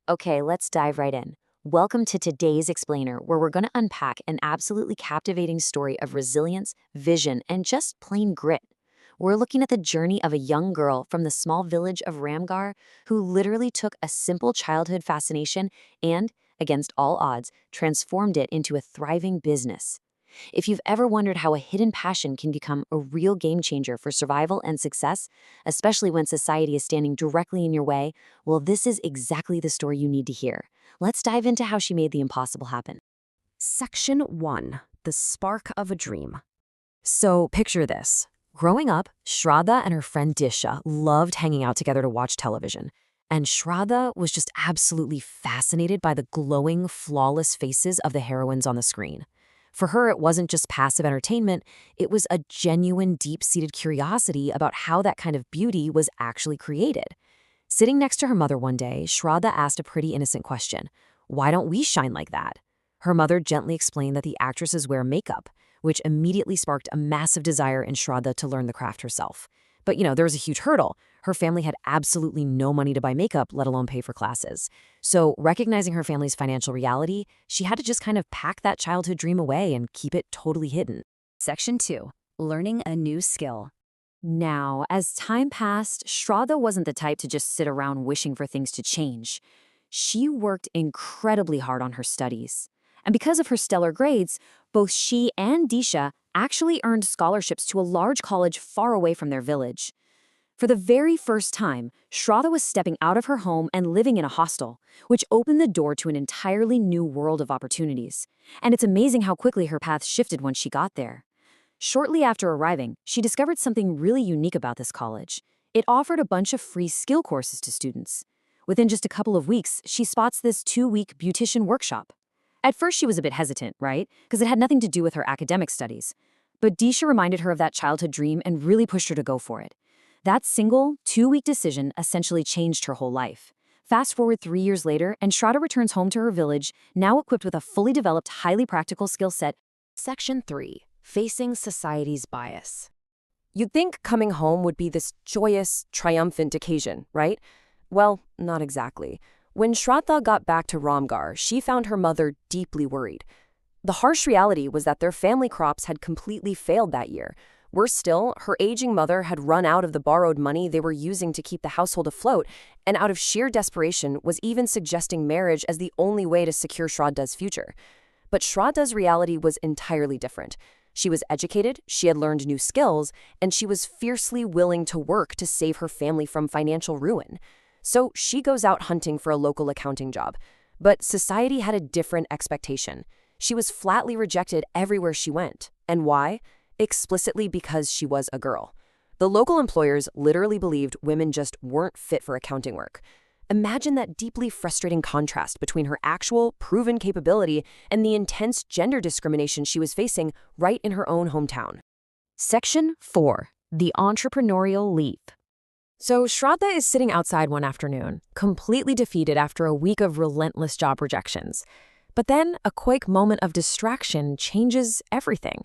Okay, let's dive right in. Welcome to today's Explainer, where we're going to unpack an absolutely captivating story of resilience, vision, and just plain grit. We're looking at the journey of a young girl from the small village of Ramgarh who literally took a simple childhood fascination and, against all odds, transformed it into a thriving business. If you've ever wondered how a hidden passion can become a real game changer for survival and success, especially when society is standing directly in your way, well, this is exactly the story you need to hear. Let's dive into how she made the impossible happen. Section 1. The Spark of a Dream. So picture this. Growing up, Shraddha and her friend Disha loved hanging out together to watch television. And Shraddha was just absolutely fascinated by the glowing, flawless faces of the heroines on the screen. For her, it wasn't just passive entertainment, it was a genuine, deep-seated curiosity about how that kind of beauty was actually created. Sitting next to her mother one day, Shraddha asked a pretty innocent question. Why don't we shine like that? Her mother gently explained that the actresses wear makeup, which immediately sparked a massive desire in Shraddha to learn the craft herself. But there was a huge hurdle. Her family had absolutely no money to buy makeup, let alone pay for classes. So, recognizing her family's financial reality, she had to just kind of pack that childhood dream away and keep it totally hidden. Section 2. Learning a new skill. Now, as time passed, Shraddha wasn't the type to just sit around wishing for things to change. She worked incredibly hard on her studies. And because of her stellar grades, both she and Disha actually earned scholarships to a large college far away from their village. For the very first time, Shraddha was stepping out of her home and living in a hostel, which opened the door to an entirely new world of opportunities. And it's amazing how quickly her path shifted once she got there. Shortly after arriving, she discovered something really unique about this college. It offered a bunch of free skill courses to students. Within just a couple of weeks, she spots this 2-week beautician workshop. At first, she was a bit hesitant, right? Because it had nothing to do with her academic studies. But Disha reminded her of that childhood dream and really pushed her to go for it. That single, 2-week decision essentially changed her whole life. Fast forward 3 years later, and Shraddha returns home to her village, now equipped with a fully developed, highly practical skill set. Section 3. Facing society's bias. You'd think coming home would be this joyous, triumphant occasion, right? Well, not exactly. When Shraddha got back to Ramgarh, she found her mother deeply worried. The harsh reality was that their family crops had completely failed that year. Worse still, her aging mother had run out of the borrowed money they were using to keep the household afloat, and out of sheer desperation was even suggesting marriage as the only way to secure Shraddha's future. But Shraddha's reality was entirely different. She was educated, she had learned new skills, and she was fiercely willing to work to save her family from financial ruin. So she goes out hunting for a local accounting job. But society had a different expectation. She was flatly rejected everywhere she went. And why? Explicitly because she was a girl. The local employers literally believed women just weren't fit for accounting work. Imagine that deeply frustrating contrast between her actual, proven capability and the intense gender discrimination she was facing right in her own hometown. Section 4. The Entrepreneurial Leap. So Shraddha is sitting outside one afternoon, completely defeated after a week of relentless job rejections. But then a quick moment of distraction changes everything.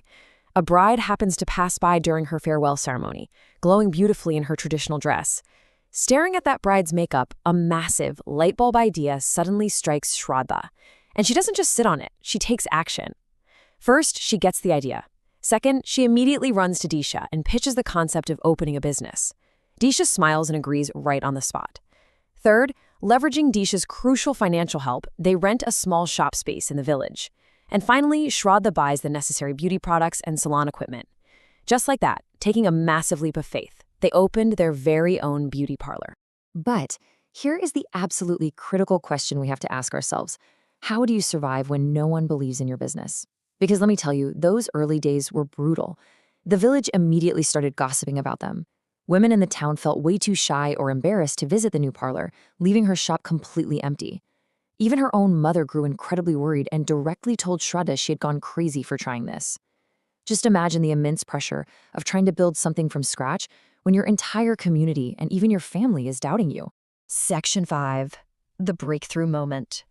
A bride happens to pass by during her farewell ceremony, glowing beautifully in her traditional dress. Staring at that bride's makeup, a massive light bulb idea suddenly strikes Shraddha. And she doesn't just sit on it, she takes action. First, she gets the idea. Second, she immediately runs to Disha and pitches the concept of opening a business. Disha smiles and agrees right on the spot. Third, leveraging Disha's crucial financial help, they rent a small shop space in the village. And finally, Shraddha buys the necessary beauty products and salon equipment. Just like that, taking a massive leap of faith, they opened their very own beauty parlor. But here is the absolutely critical question we have to ask ourselves. How do you survive when no one believes in your business? Because let me tell you, those early days were brutal. The village immediately started gossiping about them. Women in the town felt way too shy or embarrassed to visit the new parlor, leaving her shop completely empty. Even her own mother grew incredibly worried and directly told Shraddha she had gone crazy for trying this. Just imagine the immense pressure of trying to build something from scratch when your entire community and even your family is doubting you. Section 5. The Breakthrough Moment.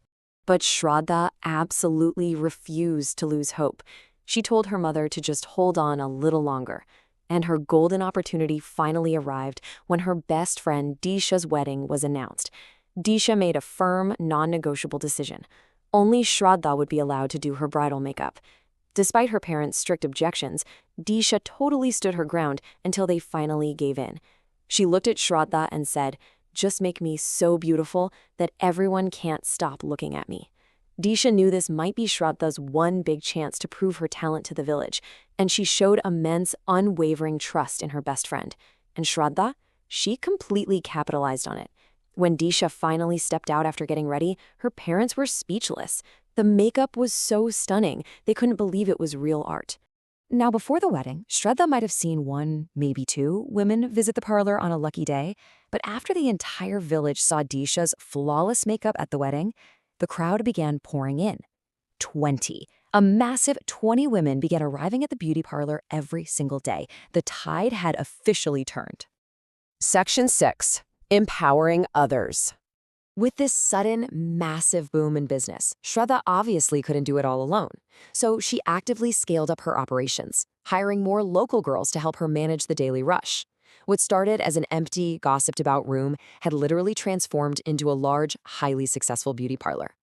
But Shraddha absolutely refused to lose hope. She told her mother to just hold on a little longer. And her golden opportunity finally arrived when her best friend Disha's wedding was announced. Disha made a firm, non-negotiable decision. Only Shraddha would be allowed to do her bridal makeup. Despite her parents' strict objections, Disha totally stood her ground until they finally gave in. She looked at Shraddha and said, "Just make me so beautiful that everyone can't stop looking at me." Disha knew this might be Shraddha's one big chance to prove her talent to the village, and she showed immense, unwavering trust in her best friend. And Shraddha, she completely capitalized on it. When Disha finally stepped out after getting ready, her parents were speechless. The makeup was so stunning, they couldn't believe it was real art. Now, before the wedding, Shraddha might have seen one, maybe two, women visit the parlor on a lucky day, but after the entire village saw Disha's flawless makeup at the wedding, the crowd began pouring in. 20. A massive 20 women began arriving at the beauty parlor every single day. The tide had officially turned. Section 6. Empowering others. With this sudden, massive boom in business, Shraddha obviously couldn't do it all alone. So she actively scaled up her operations, hiring more local girls to help her manage the daily rush. What started as an empty, gossiped-about room had literally transformed into a large, highly successful beauty parlor.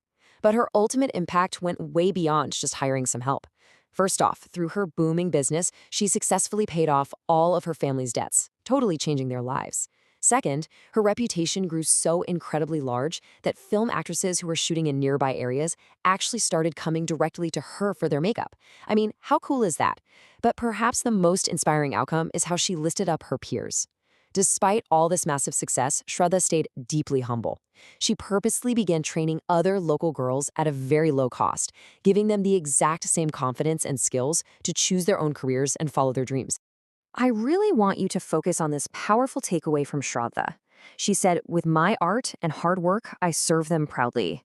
But her ultimate impact went way beyond just hiring some help. First off, through her booming business, she successfully paid off all of her family's debts, totally changing their lives. Second, her reputation grew so incredibly large that film actresses who were shooting in nearby areas actually started coming directly to her for their makeup. I mean, how cool is that? But perhaps the most inspiring outcome is how she listed up her peers. Despite all this massive success, Shraddha stayed deeply humble. She purposely began training other local girls at a very low cost, giving them the exact same confidence and skills to choose their own careers and follow their dreams. I really want you to focus on this powerful takeaway from Shraddha. She said, "With my art and hard work, I serve them proudly."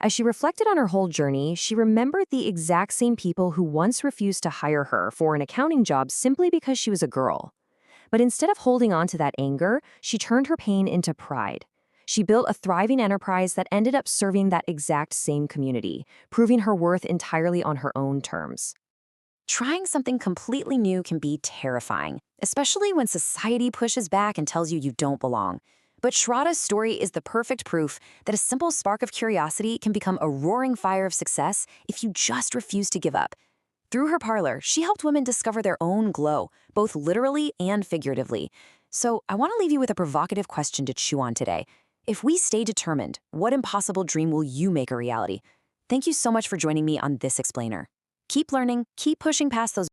As she reflected on her whole journey, she remembered the exact same people who once refused to hire her for an accounting job simply because she was a girl. But instead of holding on to that anger, she turned her pain into pride. She built a thriving enterprise that ended up serving that exact same community, proving her worth entirely on her own terms. Trying something completely new can be terrifying, especially when society pushes back and tells you you don't belong. But Shraddha's story is the perfect proof that a simple spark of curiosity can become a roaring fire of success if you just refuse to give up. Through her parlor, she helped women discover their own glow, both literally and figuratively. So I want to leave you with a provocative question to chew on today. If we stay determined, what impossible dream will you make a reality? Thank you so much for joining me on this explainer. Keep learning, keep pushing past those